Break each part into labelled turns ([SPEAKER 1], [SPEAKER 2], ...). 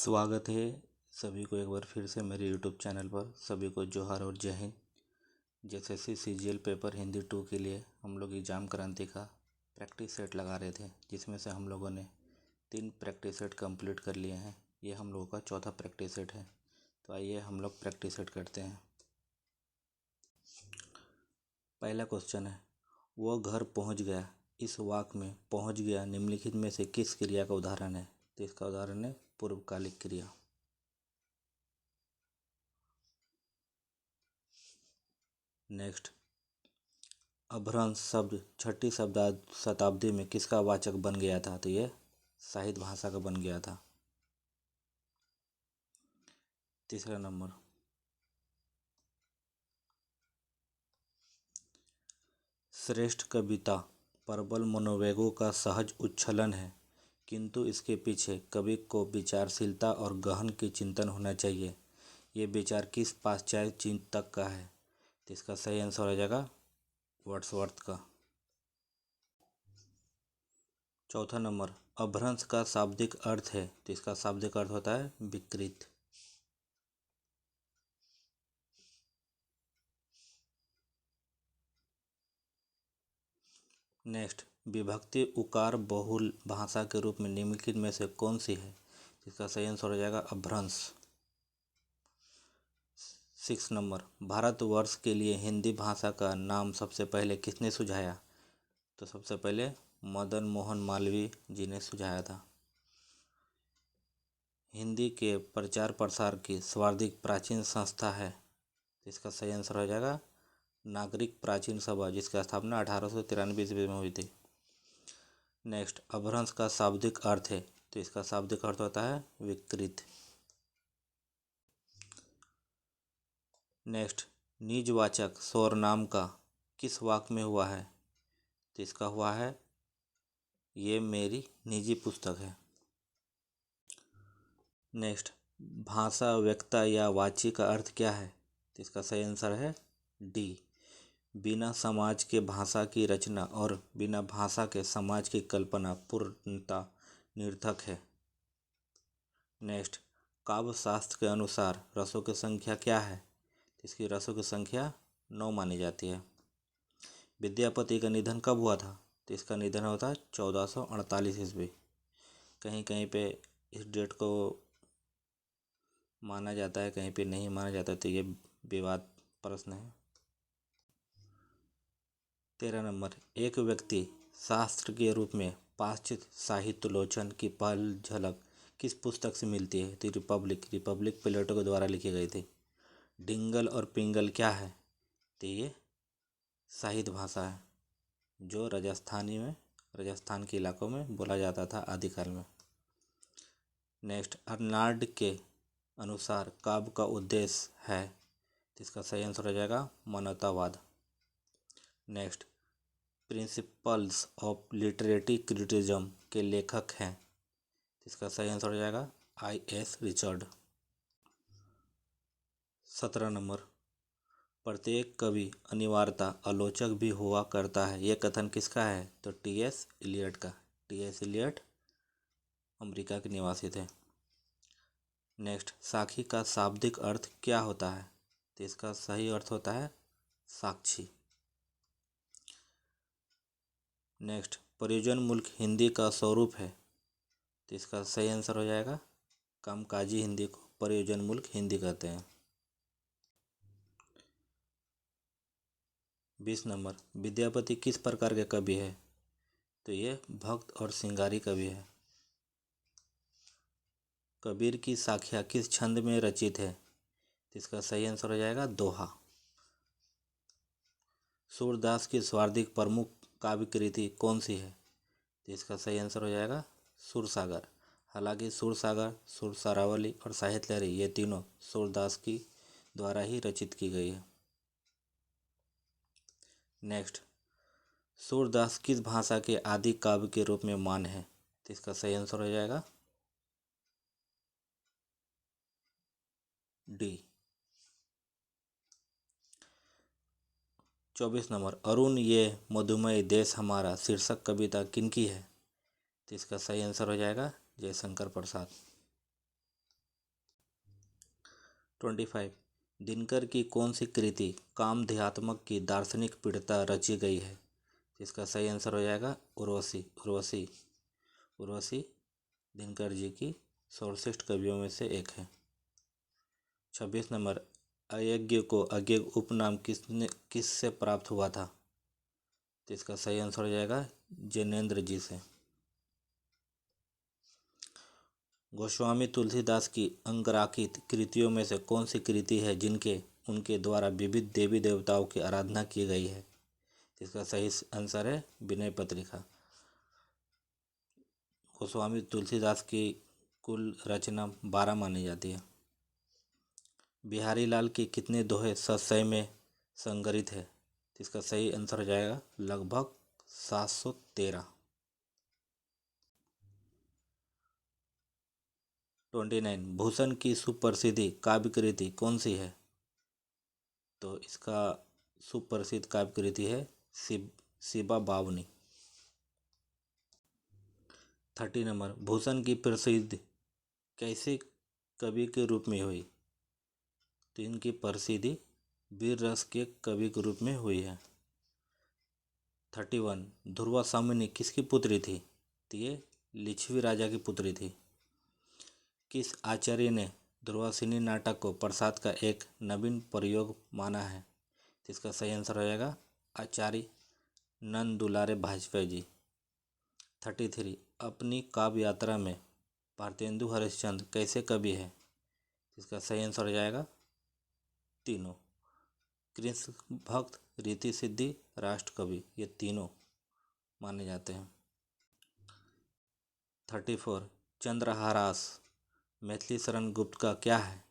[SPEAKER 1] स्वागत है सभी को एक बार फिर से मेरे यूट्यूब चैनल पर। सभी को जोहार और जय हिंद। जैसे CGL पेपर हिंदी 2 के लिए हम लोग एग्जाम क्रांति का प्रैक्टिस सेट लगा रहे थे, जिसमें से हम लोगों ने 3 प्रैक्टिस सेट कंप्लीट कर लिए हैं। ये हम लोगों का चौथा प्रैक्टिस सेट है। तो आइए हम लोग प्रैक्टिस सेट करते हैं। पहला क्वेश्चन है, वह घर पहुंच गया। इस वाक्य में पहुंच गया निम्नलिखित में से किस क्रिया का उदाहरण है? तो इसका उदाहरण है पूर्वकालिक क्रिया। नेक्स्ट, अभ्रंश शब्द 6ठी शताब्दी में किसका वाचक बन गया था? तो ये साहित्य भाषा का बन गया था। तीसरा नंबर, श्रेष्ठ कविता प्रबल मनोवेगों का सहज उच्छलन है, किंतु इसके पीछे कवि को विचारशीलता और गहन की चिंतन होना चाहिए। ये विचार किस पाश्चात्य चिंतक का है? तो इसका सही आंसर हो जाएगा वर्ड्सवर्थ का। चौथा नंबर, अभ्रंश का शाब्दिक अर्थ है। तो इसका शाब्दिक अर्थ होता है विकृत। नेक्स्ट, विभक्ति उकार बहुल भाषा के रूप में निम्नलिखित में से कौन सी है? इसका सही आंसर हो जाएगा अभ्रंश। 6 नंबर, भारतवर्ष के लिए हिंदी भाषा का नाम सबसे पहले किसने सुझाया? तो सबसे पहले मदन मोहन मालवीय जी ने सुझाया था। हिंदी के प्रचार प्रसार की सर्वाधिक प्राचीन संस्था है। इसका सही आंसर हो जाएगा नागरिक प्राचीन सभा, जिसकी स्थापना 1893 ईस्वी में हुई थी। नेक्स्ट, अभ्रंश का शाब्दिक अर्थ है। तो इसका शाब्दिक अर्थ होता है विकृत। नेक्स्ट, निजवाचक सर्वनाम का किस वाक्य में हुआ है? तो इसका हुआ है ये मेरी निजी पुस्तक है। नेक्स्ट, भाषा वक्ता या वाची का अर्थ क्या है? तो इसका सही आंसर है डी। बिना समाज के भाषा की रचना और बिना भाषा के समाज की कल्पना पूर्णतः निरर्थक है। नेक्स्ट, काव्य शास्त्र के अनुसार रसों की संख्या क्या है? इसकी रसों की संख्या 9 मानी जाती है। विद्यापति का निधन कब हुआ था? तो इसका निधन होता है 1448 ईस्वी। कहीं कहीं पे इस डेट को माना जाता है, कहीं पे नहीं माना जाता, तो ये विवाद प्रश्न है। 13 नंबर, एक व्यक्ति शास्त्र के रूप में पाश्चात्य साहित्योलोचन की पहली झलक किस पुस्तक से मिलती है? तो रिपब्लिक प्लेटो के द्वारा लिखी गई थी। डिंगल और पिंगल क्या है? तो ये साहित्य भाषा है, जो राजस्थान के इलाकों में बोला जाता था आदिकाल में। नेक्स्ट, अर्नाल्ड के अनुसार काव्य का उद्देश्य है। तो इसका सही आंसर हो जाएगा मानवतावाद। Next, principles of literary criticism के लेखक हैं। इसका सही आंसर हो जाएगा I.S. रिचर्ड। 17 नंबर, प्रत्येक कवि अनिवार्यतः आलोचक भी हुआ करता है, यह कथन किसका है? तो T.S. इलियट का। T.S. इलियट अमेरिका के निवासी थे। नेक्स्ट, साखी का शाब्दिक अर्थ क्या होता है? तो इसका सही अर्थ होता है साक्षी। नेक्स्ट, प्रयोजन मुल्क हिंदी का स्वरूप है। तो इसका सही आंसर हो जाएगा कामकाजी हिंदी को प्रयोजन मुल्क हिंदी कहते हैं। 20 नंबर, विद्यापति किस प्रकार के कवि है? तो ये भक्त और श्रृंगारी कवि है। कबीर की साखियाँ किस छंद में रचित है? तो इसका सही आंसर हो जाएगा दोहा। सूरदास की सर्वाधिक प्रमुख काव्य कृति कौन सी है? तो इसका सही आंसर हो जाएगा सुरसागर। हालांकि सुरसागर, सुरसारावली और साहित्य लहरी ये तीनों सूरदास की द्वारा ही रचित की गई है। नेक्स्ट, सूरदास किस भाषा के आदि काव्य के रूप में मान्य है? तो इसका सही आंसर हो जाएगा डी। 24 नंबर, अरुण ये मधुमय देश हमारा शीर्षक कविता किनकी है? तो इसका सही आंसर हो जाएगा जयशंकर प्रसाद। 25 दिनकर की कौन सी कृति कामध्यात्मक की दार्शनिक पीड़िता रची गई है? इसका सही आंसर हो जाएगा उर्वशी। उर्वशी उर्वशी दिनकर जी की सर्वश्रेष्ठ कवियों में से एक है। 26 नंबर अयज्ञ को अज्ञ उपनाम किससे प्राप्त हुआ था? तो इसका सही आंसर हो जाएगा जैनेन्द्र जी से। गोस्वामी तुलसीदास की अंगराखित कृतियों में से कौन सी कृति है जिनके उनके द्वारा विविध देवी देवताओं की आराधना की गई है? इसका सही आंसर है विनय पत्रिका। गोस्वामी तुलसीदास की कुल रचना 12 मानी जाती है। बिहारी लाल के कितने दोहे सतसई में संग्रहित है? इसका सही आंसर हो जाएगा लगभग 713। 29 भूषण की सुप्रसिद्ध काव्य कृति कौन सी है? तो इसका सुप्रसिद्ध काव्य कृति है शिबा बावनी। 30 नंबर भूषण की प्रसिद्धि कैसे कवि के रूप में हुई? तो इनकी प्रसिद्धि वीर रस के कवि के रूप में हुई है। 31 ध्रुवा सामिनी किसकी पुत्री थी? तो ये लिच्छवी राजा की पुत्री थी। किस आचार्य ने ध्रुवासिनी नाटक को प्रसाद का एक नवीन प्रयोग माना है? तो इसका सही आंसर हो जाएगा आचार्य नंद दुलारे वाजपेयी जी। 33 अपनी काव्य यात्रा में भारतेंदु हरिश्चंद्र कैसे कवि है? इसका सही आंसर हो जाएगा तीनों। कृष्ण भक्त, रीति सिद्धि, राष्ट्र कवि, ये तीनों माने जाते हैं। 34 चंद्रहारास मैथिली शरण गुप्त का क्या है?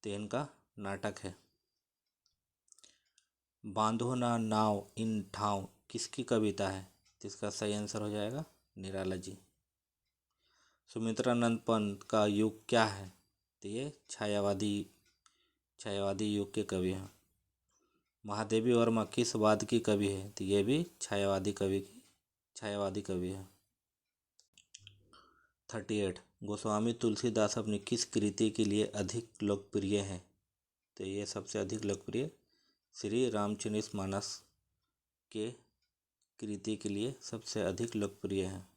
[SPEAKER 1] तो इनका नाटक है। बांधो ना नाव इन ठाव किसकी कविता है? जिसका सही आंसर हो जाएगा निराला जी। सुमित्रानंद पंत का युग क्या है? तो ये छायावादी युग के कवि हैं। महादेवी वर्मा किस वाद की कवि है? तो ये भी छायावादी कवि है। 38 गोस्वामी तुलसीदास अपनी किस कृति के लिए अधिक लोकप्रिय हैं? तो ये सबसे अधिक लोकप्रिय श्री रामचरितमानस के कृति के लिए सबसे अधिक लोकप्रिय है।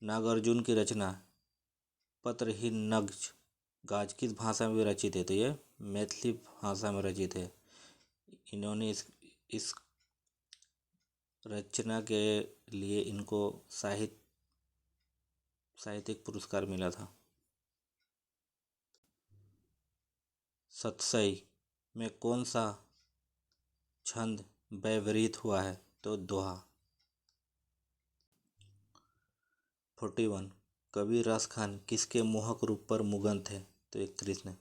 [SPEAKER 1] नागार्जुन की रचना पत्रहीन नग्न गाज किस भाषा में रचित है? तो ये मैथिली भाषा में रचित है। इन्होंने इस रचना के लिए इनको साहित्यिक पुरस्कार मिला था। सतसई में कौन सा छंद व्यवहृत हुआ है? तो दोहा। 41 कवि रस खान किसके मोहक रूप पर मुग्ध थे? तो एक कृष्ण।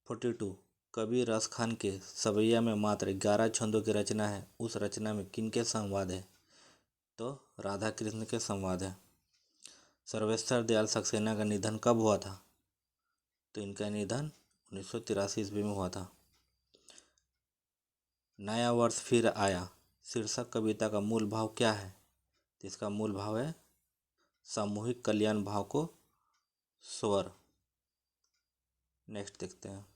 [SPEAKER 1] 42 कवि रस खान के सवैया में मात्र 11 छंदों की रचना है, उस रचना में किनके संवाद है? तो राधा कृष्ण के संवाद है। सर्वेश्वर दयाल सक्सेना का निधन कब हुआ था? तो इनका निधन 1983 ईस्वी में हुआ था। नया वर्ष फिर आया शीर्षक कविता का मूल भाव क्या है? तो इसका मूल भाव है सामूहिक कल्याण भाव को स्वर। नेक्स्ट देखते हैं।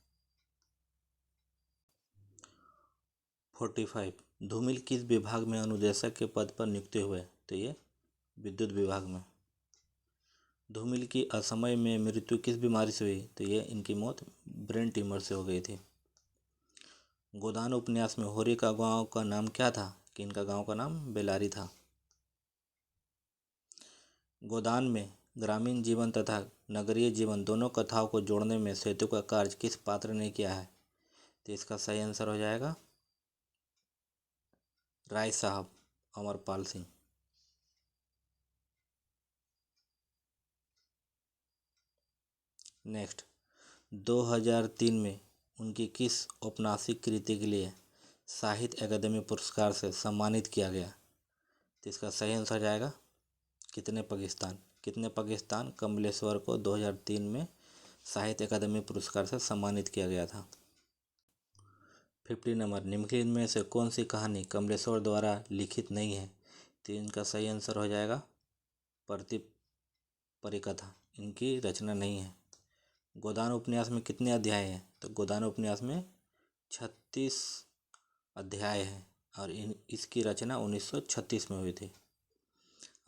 [SPEAKER 1] 45 धूमिल किस विभाग में अनुदेशक के पद पर नियुक्त हुए? तो ये विद्युत विभाग में। धूमिल की असमय में मृत्यु किस बीमारी से हुई? तो ये इनकी मौत ब्रेन ट्यूमर से हो गई थी। गोदान उपन्यास में होरी का गांव का नाम क्या था? कि इनका गांव का नाम बेलारी था। गोदान में ग्रामीण जीवन तथा नगरीय जीवन दोनों कथाओं को जोड़ने में सेतु का कार्य किस पात्र ने किया है? तो इसका सही आंसर हो जाएगा राय साहब अमरपाल सिंह। नेक्स्ट 2003 में उनकी किस औपन्यासिक कृति के लिए साहित्य अकादमी पुरस्कार से सम्मानित किया गया? तो इसका सही आंसर जाएगा कितने पाकिस्तान कमलेश्वर को 2003 में साहित्य अकादमी पुरस्कार से सम्मानित किया गया था। 50 नंबर निम्नलिखित में से कौन सी कहानी कमलेश्वर द्वारा लिखित नहीं है? तो इनका सही आंसर हो जाएगा परिकथा इनकी रचना नहीं है। गोदान उपन्यास में कितने अध्याय हैं? तो गोदान उपन्यास में 36 अध्याय हैं और इसकी रचना 1936 में हुई थी।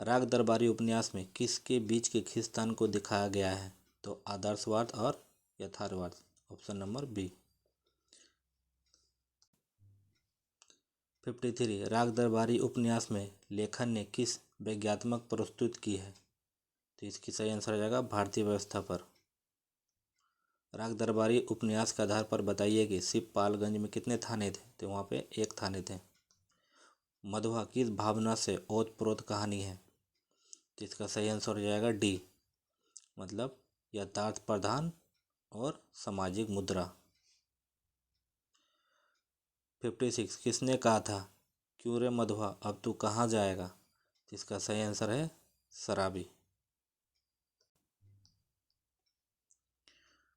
[SPEAKER 1] राग दरबारी उपन्यास में किसके बीच के खींचतान को दिखाया गया है? तो आदर्शवाद और यथार्थवाद, ऑप्शन नंबर बी। 53 राग दरबारी उपन्यास में लेखन ने किस व्यंग्यात्मक प्रस्तुत की है? तो इसकी सही आंसर हो जाएगा भारतीय व्यवस्था पर। राग दरबारी उपन्यास के आधार पर बताइए कि शिवपालगंज में कितने थाने थे? तो वहाँ पे एक थाने थे। मधुआ किस भावना से ओतप्रोत कहानी है? तो इसका सही आंसर हो जाएगा डी, मतलब यथार्थ प्रधान और सामाजिक मुद्रा। 56 किसने कहा था क्यों रे मधुआ अब तू कहाँ जाएगा? तो इसका सही आंसर है शराबी।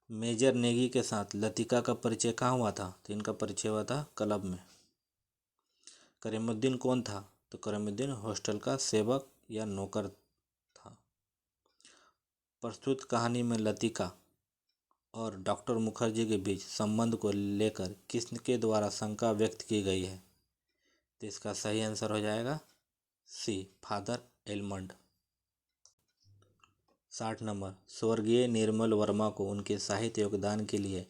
[SPEAKER 1] मेजर नेगी के साथ लतिका का परिचय कहाँ हुआ था? तो इनका परिचय हुआ था क्लब में। करीमुद्दीन कौन था? तो करीमुद्दीन हॉस्टल का सेवक या नौकर था। प्रस्तुत कहानी में लतिका और डॉक्टर मुखर्जी के बीच संबंध को लेकर किसके द्वारा शंका व्यक्त की गई है? तो इसका सही आंसर हो जाएगा सी, फादर एलमंड। 60 नंबर स्वर्गीय निर्मल वर्मा को उनके साहित्य योगदान के लिए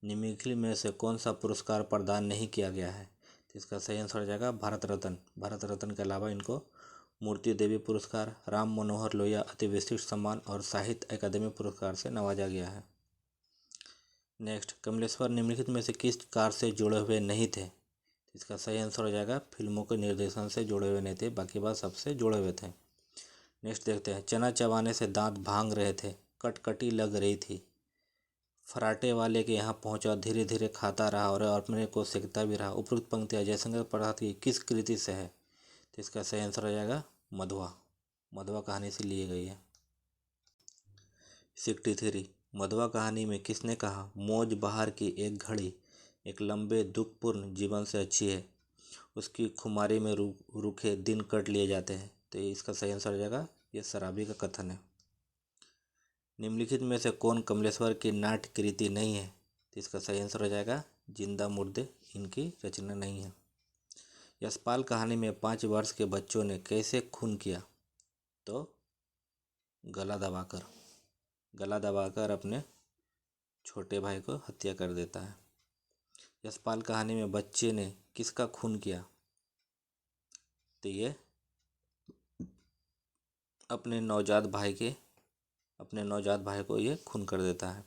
[SPEAKER 1] निम्नलिखित में से कौन सा पुरस्कार प्रदान नहीं किया गया है? तो इसका सही आंसर हो जाएगा भारत रत्न। भारत रत्न के अलावा इनको मूर्ति देवी पुरस्कार, राम मनोहर लोहिया अति विशिष्ट सम्मान और साहित्य अकादमी पुरस्कार से नवाजा गया है। नेक्स्ट, कमलेश्वर निम्नलिखित में से किस कार्य से जुड़े हुए नहीं थे? इसका सही आंसर हो जाएगा फिल्मों के निर्देशन से जुड़े हुए नहीं थे, बाकी बात सबसे जुड़े हुए थे। नेक्स्ट देखते हैं, चना चबाने से दांत भांग रहे थे, कटकटी लग रही थी, फराटे वाले के यहाँ पहुंचा, धीरे धीरे खाता रहा और अपने को सेकता भी रहा। उपरोक्त पंक्तियाँ जयशंकर प्रसाद की किस कृति से है? तो इसका सही आंसर हो जाएगा मधुआ। मधुआ कहानी से ली गई है। 63 मधुआ कहानी में किसने कहा मौज बहार की एक घड़ी एक लंबे दुखपूर्ण जीवन से अच्छी है, उसकी खुमारी में रूखे दिन कट लिए जाते हैं? तो इसका सही आंसर हो जाएगा ये शराबी का कथन है। निम्नलिखित में से कौन कमलेश्वर की नाट्य कृति नहीं है? तो इसका सही आंसर हो जाएगा जिंदा मुर्दे, इनकी रचना नहीं है। यशपाल कहानी में 5 वर्ष के बच्चों ने कैसे खून किया? तो गला दबाकर अपने छोटे भाई को हत्या कर देता है। यशपाल कहानी में बच्चे ने किसका खून किया? तो ये अपने नवजात भाई को ये खून कर देता है।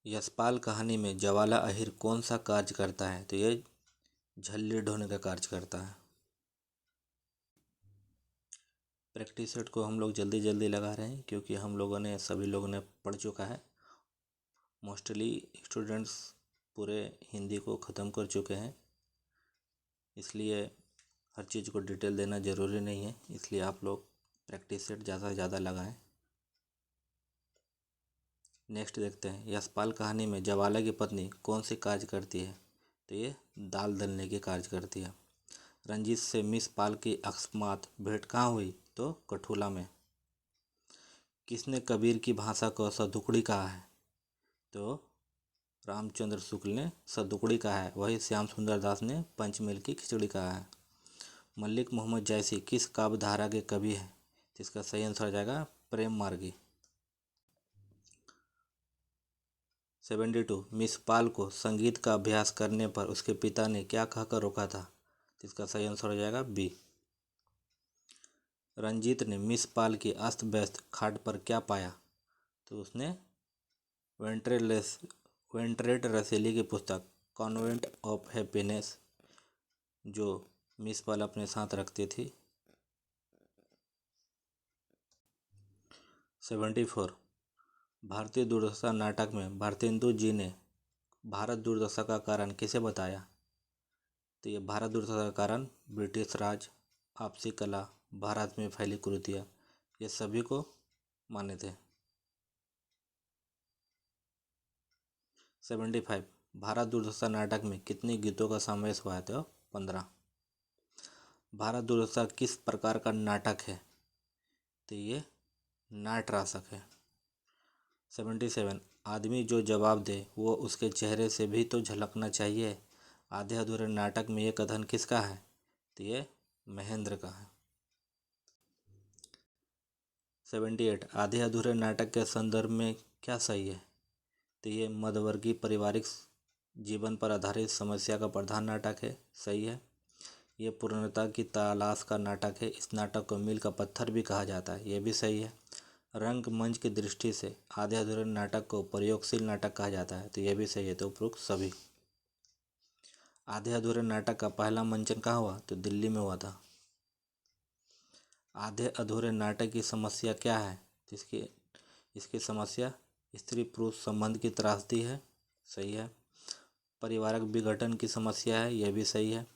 [SPEAKER 1] यशपाल कहानी में जवाला अहिर कौन सा कार्य करता है? तो ये झल्ली ढोने का कार्य करता है। प्रैक्टिस सेट को हम लोग जल्दी जल्दी लगा रहे हैं क्योंकि सभी लोगों ने पढ़ चुका है। मोस्टली स्टूडेंट्स पूरे हिंदी को ख़त्म कर चुके हैं, इसलिए हर चीज़ को डिटेल देना ज़रूरी नहीं है, इसलिए आप लोग प्रैक्टिस सेट ज़्यादा से ज़्यादा लगाएं। नेक्स्ट देखते हैं, यशपाल कहानी में जवाला की पत्नी कौन सी कार्य करती है? तो ये दाल दलने की कार्य करती है। रंजीत से मिस पाल की अकस्मात भेंट कहाँ हुई? तो कठुला में। किसने कबीर की भाषा को सदुकड़ी कहा है? तो रामचंद्र शुक्ल ने सदुकड़ी कहा है, वही श्याम सुंदर दास ने पंचमेल की खिचड़ी कहा है। मलिक मोहम्मद जैसी किस काव्य धारा के कवि हैं? जिसका सही आंसर हो जाएगा प्रेम मार्गी। 72 मिस पाल को संगीत का अभ्यास करने पर उसके पिता ने क्या कहकर रोका था? जिसका सही आंसर हो जाएगा बी। रंजीत ने मिस पाल की अस्त व्यस्त खाट पर क्या पाया? तो उसने वेंट्रेट रसेली की पुस्तक कॉन्वेंट ऑफ हैप्पीनेस जो मिस पाल अपने साथ रखती थी। 74 भारतीय दुर्दशा नाटक में भारतेंदु जी ने भारत दुर्दशा का कारण किसे बताया? तो ये भारत दुर्दशा का कारण ब्रिटिश राज, आपसी कला, भारत में फैली कुरीतियाँ, ये सभी को माने थे। 75 भारत दुर्दशा नाटक में कितने गीतों का समावेश हुआ है? तो 15। भारत दुर्दशा किस प्रकार का नाटक है? तो ये नाटरासक है। 77, आदमी जो जवाब दे वो उसके चेहरे से भी तो झलकना चाहिए। आधे अधूरे नाटक में ये कथन किसका है? तो ये महेंद्र का है। 78, आधे अधूरे नाटक के संदर्भ में क्या सही है? तो ये मध्यवर्गीय पारिवारिक जीवन पर आधारित समस्या का प्रधान नाटक है, सही है। ये पूर्णता की तलाश का नाटक है। इस नाटक को मील का पत्थर भी कहा जाता है, ये भी सही है। रंगमंच की दृष्टि से आधे अधूरे नाटक को प्रयोगशील नाटक कहा जाता है, तो ये भी सही है। तो उपरोक्त सभी। आधे अधूरे नाटक का पहला मंचन कहाँ हुआ? तो दिल्ली में हुआ था। आधे अधूरे नाटक की समस्या क्या है? इसकी समस्या स्त्री पुरुष संबंध की त्रासदी है, सही है। पारिवारिक विघटन की समस्या है, यह भी सही है।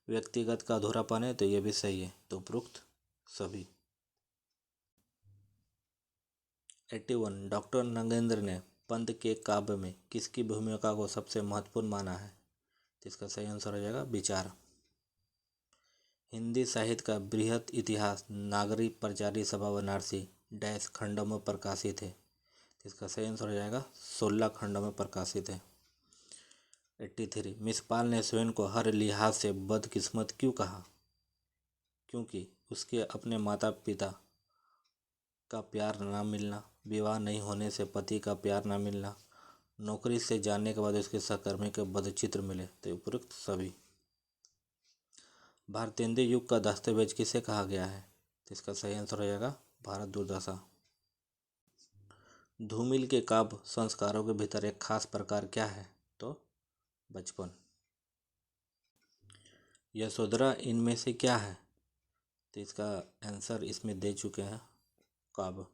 [SPEAKER 1] व्यक्तिगत का अधूरापन है, तो यह भी सही है। तो उपरोक्त सभी। 81, डॉक्टर नगेंद्र ने पंत के काव्य में किसकी भूमिका को सबसे महत्वपूर्ण माना है? तो इसका सही आंसर हो जाएगा विचार। हिंदी साहित्य का बृहत इतिहास नागरी प्रचारी सभा वाराणसी डैश खंडों में प्रकाशित है। इसका सही आंसर हो जाएगा 16 खंडों में प्रकाशित है। 83, मिसपाल ने स्वयं को हर लिहाज से बदकिस्मत क्यों कहा? क्योंकि उसके अपने माता पिता का प्यार ना मिलना, विवाह नहीं होने से पति का प्यार ना मिलना, नौकरी से जाने के बाद उसके सहकर्मी के बदचित्र मिले, तो उपयुक्त सभी। भारतेंदु युग का दस्तावेज किसे कहा गया है? तो इसका सही आंसर हो जाएगा भारत दुर्दशा। धूमिल के काव्य संस्कारों के भीतर एक खास प्रकार क्या है? तो बचपन। यशोधरा इनमें से क्या है? तो इसका आंसर इसमें दे चुके हैं, काव्य।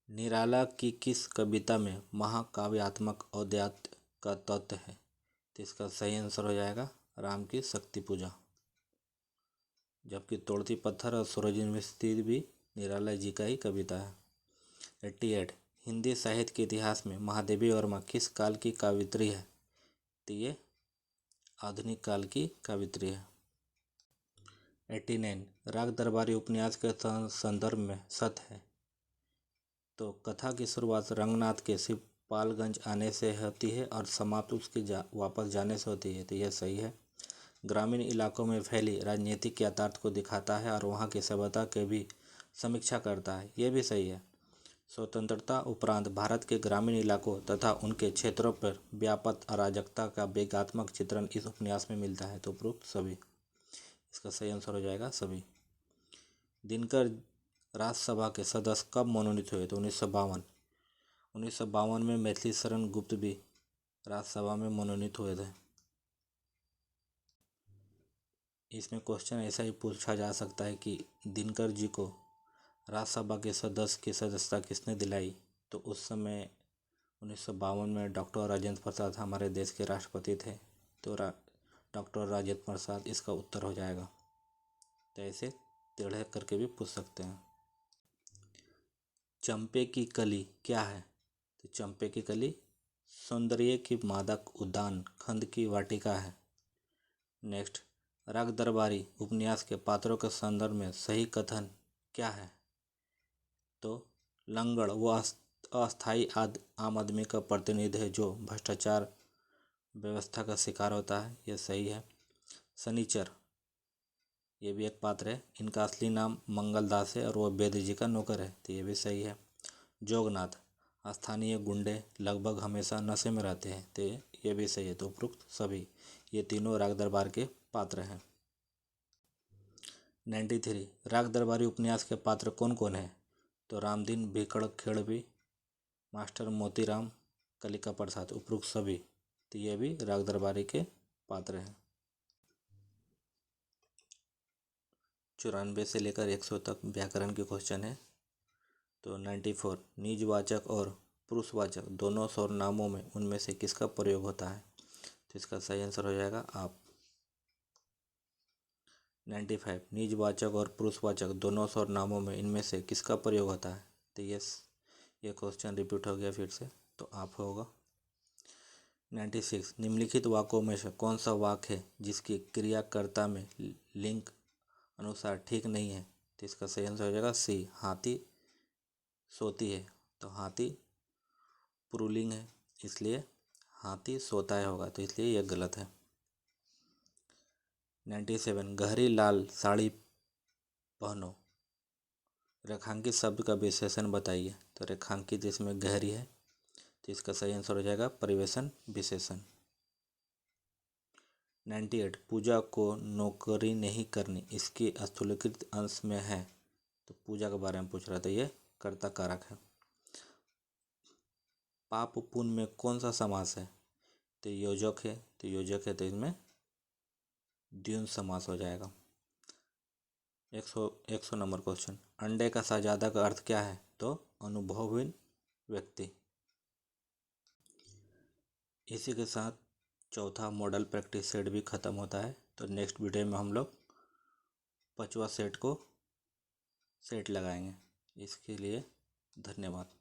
[SPEAKER 1] निराला की किस कविता में महाकाव्यात्मक औद्यात्य का तत्व है? तो इसका सही आंसर हो जाएगा राम की शक्ति पूजा। जबकि तोड़ती पत्थर और सूरज में स्थित भी निराला जी का ही कविता है। 88, हिंदी साहित्य के इतिहास में महादेवी वर्मा किस काल की कवियत्री है? तो ये आधुनिक काल की कवियत्री है। 89, राग दरबारी उपन्यास के संदर्भ में सत्य है। तो कथा की शुरुआत रंगनाथ के शिवपालगंज आने से होती है और समाप्त उसके वापस जाने से होती है, तो यह सही है। ग्रामीण इलाकों में फैली राजनीतिक यथार्थ को दिखाता है और वहाँ की सभ्यता के भी समीक्षा करता है, यह भी सही है। स्वतंत्रता उपरांत भारत के ग्रामीण इलाकों तथा उनके क्षेत्रों पर व्यापक अराजकता का व्यंग्यात्मक चित्रण इस उपन्यास में मिलता है, तो उपरोक्त सभी। इसका सही आंसर हो जाएगा सभी। दिनकर राज्यसभा के सदस्य कब मनोनीत हुए? तो 1952। 1952 में मैथिली शरण गुप्त भी राज्यसभा में मनोनीत हुए थे। इसमें क्वेश्चन ऐसा ही पूछा जा सकता है कि दिनकर जी को राज्यसभा के सदस्य की सदस्यता किसने दिलाई? तो उस समय 1952 में डॉक्टर राजेंद्र प्रसाद हमारे देश के राष्ट्रपति थे, तो डॉक्टर राजेंद्र प्रसाद इसका उत्तर हो जाएगा। तो ऐसे टेढ़े करके भी पूछ सकते हैं। चंपे की कली क्या है? तो चंपे की कली सौंदर्य की मादक उद्यान खंड की वाटिका है। नेक्स्ट, राग दरबारी उपन्यास के पात्रों के संदर्भ में सही कथन क्या है? तो लंगड़ वो अस्थायी आम आदमी का प्रतिनिधि है जो भ्रष्टाचार व्यवस्था का शिकार होता है, यह सही है। शनिचर ये भी एक पात्र है, इनका असली नाम मंगलदास है और वो वेद जी का नौकर है, तो ये भी सही है। जोगनाथ स्थानीय गुंडे लगभग हमेशा नशे में रहते हैं, तो ये भी सही है। तो उपरोक्त सभी ये तीनों राग दरबार के पात्र हैं। 93, राग दरबारी उपन्यास के पात्र कौन कौन है? तो रामदीन भेकड़ खेड़वी, मास्टर मोतीराम, कलिका प्रसाद, उपरोक्त सभी, तो ये भी राग दरबारी के पात्र हैं। 94 से लेकर 100 तक व्याकरण के क्वेश्चन है। तो 94, निजवाचक और पुरुषवाचक दोनों सर्वनामों में उनमें से किसका प्रयोग होता है? तो इसका सही आंसर हो जाएगा आप। 95, निजवाचक और पुरुषवाचक दोनों सर्वनामों में इनमें से किसका प्रयोग होता है? तो ये क्वेश्चन रिपीट हो गया फिर से, तो आप होगा। 96 निम्नलिखित वाक्यों में से कौन सा वाक्य है जिसकी क्रियाकर्ता में लिंग अनुसार ठीक नहीं है? तो इसका सही आंसर हो जाएगा सी, हाथी सोती है। तो हाथी पुल्लिंग है, इसलिए हाथी सोता है होगा, तो इसलिए यह गलत है। 97 गहरी लाल साड़ी पहनो। रेखांकित शब्द का विशेषण बताइए। तो रेखांकित इसमें गहरी है, तो इसका सही आंसर हो जाएगा परिवेशन विशेषण। 98 पूजा को नौकरी नहीं करनी, इसके स्थूलीकृत अंश में है। तो पूजा के बारे में पूछ रहा था, ये कर्ता कारक है। पाप पुण्य में कौन सा समास है? तो योजक है, तो योजक है, तो इसमें द्वंद्व समास हो जाएगा। 100 नंबर क्वेश्चन, अंडे का शहजादा का अर्थ क्या है? तो अनुभवहीन व्यक्ति। इसी के साथ चौथा मॉडल प्रैक्टिस सेट भी ख़त्म होता है। तो नेक्स्ट वीडियो में हम लोग 5वां सेट को सेट लगाएंगे। इसके लिए धन्यवाद।